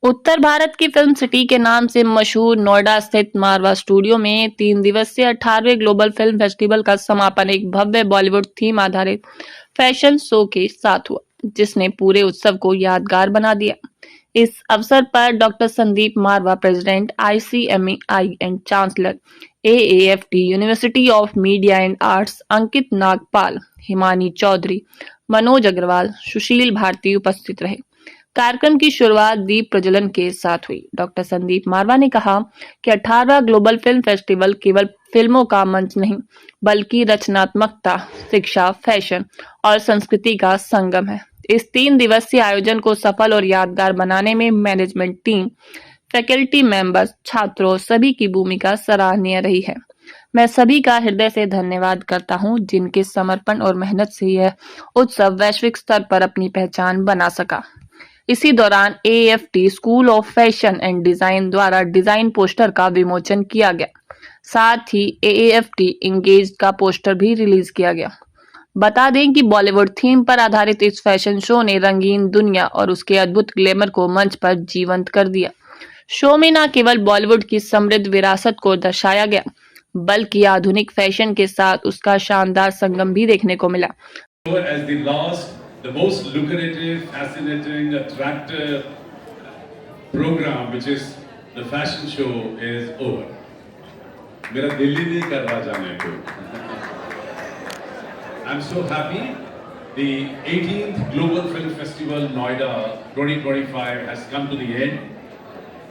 उत्तर भारत की film city के नाम से मशहूर नोएडा स्थित मारवा स्टूडियो में 3 दिवसीय 18वें ग्लोबल फिल्म फेस्टिवल का समापन एक भव्य बॉलीवुड थीम आधारित फैशन शो के साथ हुआ, जिसने पूरे उत्सव को यादगार बना दिया। इस अवसर पर doctor Sandeep Marwah, president ICMEI and chancellor AAFT university of media and arts, Ankit Nagpal, Himani Chaudhary, Manoj Agarwal, Sushil Bharti उपस्थित रहे। कार्यक्रम की शुरुआत दीप प्रज्वलन के साथ हुई। डॉक्टर संदीप मारवा ने कहा कि 18वां ग्लोबल फिल्म फेस्टिवल केवल फिल्मों का मंच नहीं, बल्कि रचनात्मकता, शिक्षा, फैशन और संस्कृति का संगम है। इस 3 दिवसीय आयोजन को सफल और यादगार बनाने में मैनेजमेंट टीम, फैकल्टी मेंबर्स, छात्रों सभी की भूमिका सराहनीय रही है। मैं सभी का हृदय से धन्यवाद करता हूं, जिनके समर्पण और मेहनत से यह उत्सव वैश्विक स्तर पर अपनी पहचान बना सका। इसी दौरान AFT school of fashion and design द्वारा डिजाइन पोस्टर का विमोचन किया गया। साथ ही AAFT इंगेज का पोस्टर भी रिलीज किया गया। बता दें कि बॉलीवुड थीम पर आधारित इस फैशन शो ने रंगीन दुनिया और उसके अद्भुत ग्लैमर को मंच पर जीवंत कर दिया। शो में न केवल बॉलीवुड की समृद्ध विरासत को दर्शाया गया, बल्कि आधुनिक फैशन के साथ उसका शानदार संगम भी देखने को मिला। The most lucrative, fascinating, attractive program, which is the fashion show, is over. मेरा दिल ही नहीं कर रहा जाने को. I'm so happy. The 18th Global Film Festival Noida 2025 has come to the end.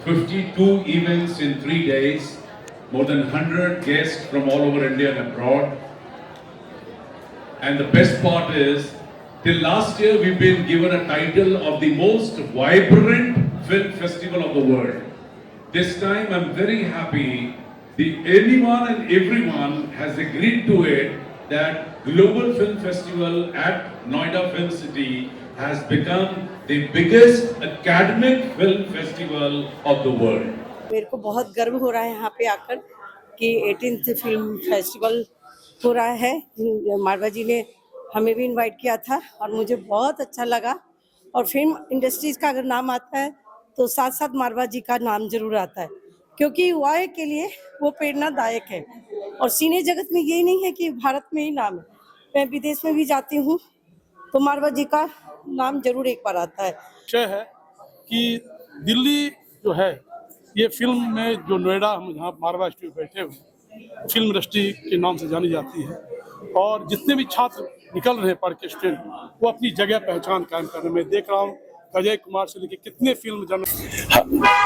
52 events in 3 days, more than 100 guests from all over India and abroad. And the best part is, till last year, we've been given a title of the most vibrant film festival of the world. This time, I'm very happy anyone and everyone has agreed to it, that Global Film Festival at Noida Film City has become the biggest academic film festival of the world. मेरे को बहुत गर्व हो रहा है यहाँ पे आकर कि 18th फिल्म फेस्टिवल हो रहा है। मारवा जी ने हमें भी इनवाइट किया था और मुझे बहुत अच्छा लगा। और फिल्म इंडस्ट्रीज का अगर नाम आता है तो साथ साथ मारवा जी का नाम जरूर आता है, क्योंकि युवा के लिए वो प्रेरणादायक है। और सिने जगत में यही नहीं है कि भारत में ही नाम है, मैं विदेश में भी जाती हूँ तो मारवा जी का नाम जरूर एक बार आता है। विषय है कि दिल्ली जो है, ये फिल्म में जो नोएडा, हम यहाँ मारवा स्टूडियो बैठे हुए, फिल्म इंडस्ट्री के नाम से जानी जाती है। और जितने भी छात्र निकल रहे हैं पढ़ के स्टूडेंट, वो अपनी जगह पहचान कायम करने में देख रहा हूँ। अजय कुमार से लेकर कितने फिल्म जन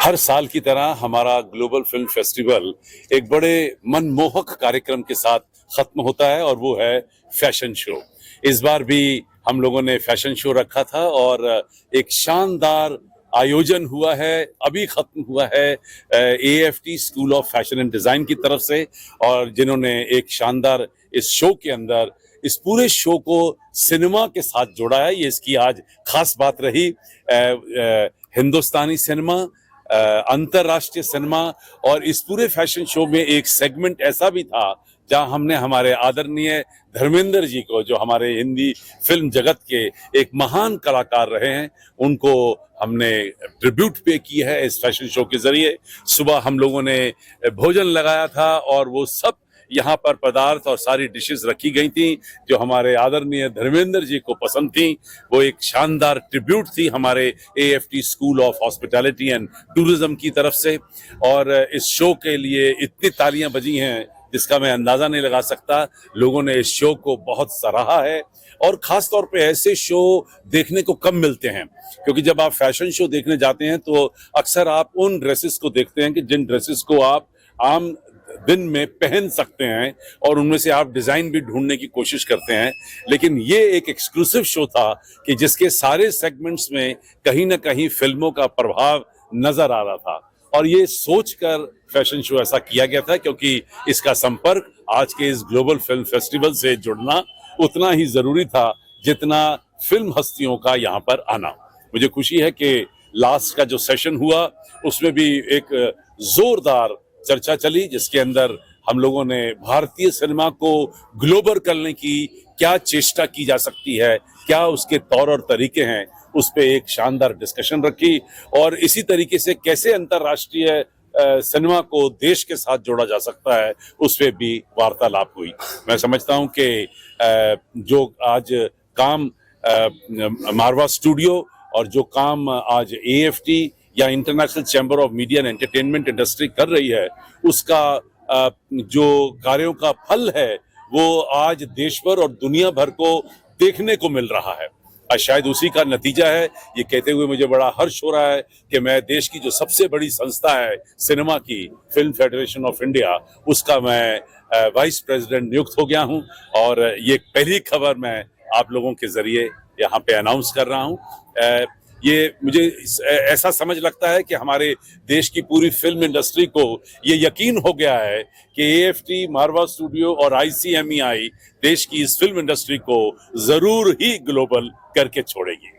हर साल की तरह हमारा ग्लोबल फिल्म फेस्टिवल एक बड़े मनमोहक कार्यक्रम के साथ खत्म होता है, और वो है फैशन शो। इस बार भी हम लोगों ने फैशन शो रखा था और एक शानदार आयोजन हुआ है, अभी खत्म हुआ है AFT school of fashion and design की तरफ से, और जिन्होंने एक शानदार इस शो के अंदर इस पूरे शो को सिनेमा के साथ जोड़ा है। ये इसकी आज खास बात रही। हिंदुस्तानी सिनेमा, अंतरराष्ट्रीय सिनेमा, और इस पूरे फैशन शो में एक सेगमेंट ऐसा भी था जहां हमने हमारे आदरणीय धर्मेंद्र जी को, जो हमारे हिंदी फिल्म जगत के एक महान कलाकार रहे हैं, उनको हमने ट्रिब्यूट पे की है इस फैशन शो के जरिए। सुबह हम लोगों ने भोजन लगाया था और वो सब यहाँ पर पदार्थ और सारी डिशेस रखी गई थी जो हमारे आदरणीय धर्मेंद्र जी को पसंद थी। वो एक शानदार ट्रिब्यूट थी हमारे AFT school of hospitality and tourism की तरफ से। और इस शो के लिए इतनी तालियां बजी हैं जिसका मैं अंदाजा नहीं लगा सकता। लोगों ने इस शो को बहुत सराहा है, और खास तौर पे ऐसे शो देखने को कम मिलते हैं, क्योंकि जब आप फैशन शो देखने जाते हैं तो अक्सर आप उन ड्रेसेस को देखते हैं कि जिन ड्रेसेस को आप आम दिन में पहन सकते हैं, और उनमें से आप डिजाइन भी ढूंढने की कोशिश करते हैं। लेकिन ये एक एक्सक्लूसिव शो था कि जिसके सारे सेगमेंट्स में कहीं ना कहीं फिल्मों का प्रभाव नजर आ रहा था, और ये सोचकर फैशन शो ऐसा किया गया था क्योंकि इसका संपर्क आज के इस ग्लोबल फिल्म फेस्टिवल से जुड़ना उतना ही जरूरी था जितना फिल्म हस्तियों का यहाँ पर आना। मुझे खुशी है कि लास्ट का जो सेशन हुआ उसमें भी एक जोरदार चर्चा चली, जिसके अंदर हम लोगों ने भारतीय सिनेमा को ग्लोबल करने की क्या चेष्टा की जा सकती है, क्या उसके तौर और तरीके हैं, उस पे एक शानदार डिस्कशन रखी और इसी तरीके से कैसे अंतर्राष्ट्रीय सिनेमा को देश के साथ जोड़ा जा सकता है उस पे भी वार्तालाप हुई। मैं समझता हूं कि जो आज काम मारवा स्टूडियो और जो काम आज AFT या international chamber of media and entertainment industry कर रही है, उसका जो कार्यों का फल है वो आज देश भर और दुनिया भर को देखने को मिल रहा है। शायद उसी का नतीजा है। ये कहते हुए मुझे बड़ा हर्ष हो रहा है कि मैं देश की जो सबसे बड़ी संस्था है सिनेमा की, फिल्म फेडरेशन ऑफ इंडिया, उसका मैं वाइस प्रेसिडेंट नियुक्त हो गया हूं और ये पहली खबर मैं आप लोगों के जरिए यहाँ पे अनाउंस कर रहा हूं। ये मुझे ऐसा समझ लगता है कि हमारे देश की पूरी फिल्म इंडस्ट्री को ये यकीन हो गया है कि AFT, मारवा स्टूडियो और ICMEI देश की इस फिल्म इंडस्ट्री को जरूर ही ग्लोबल करके छोड़ेगी।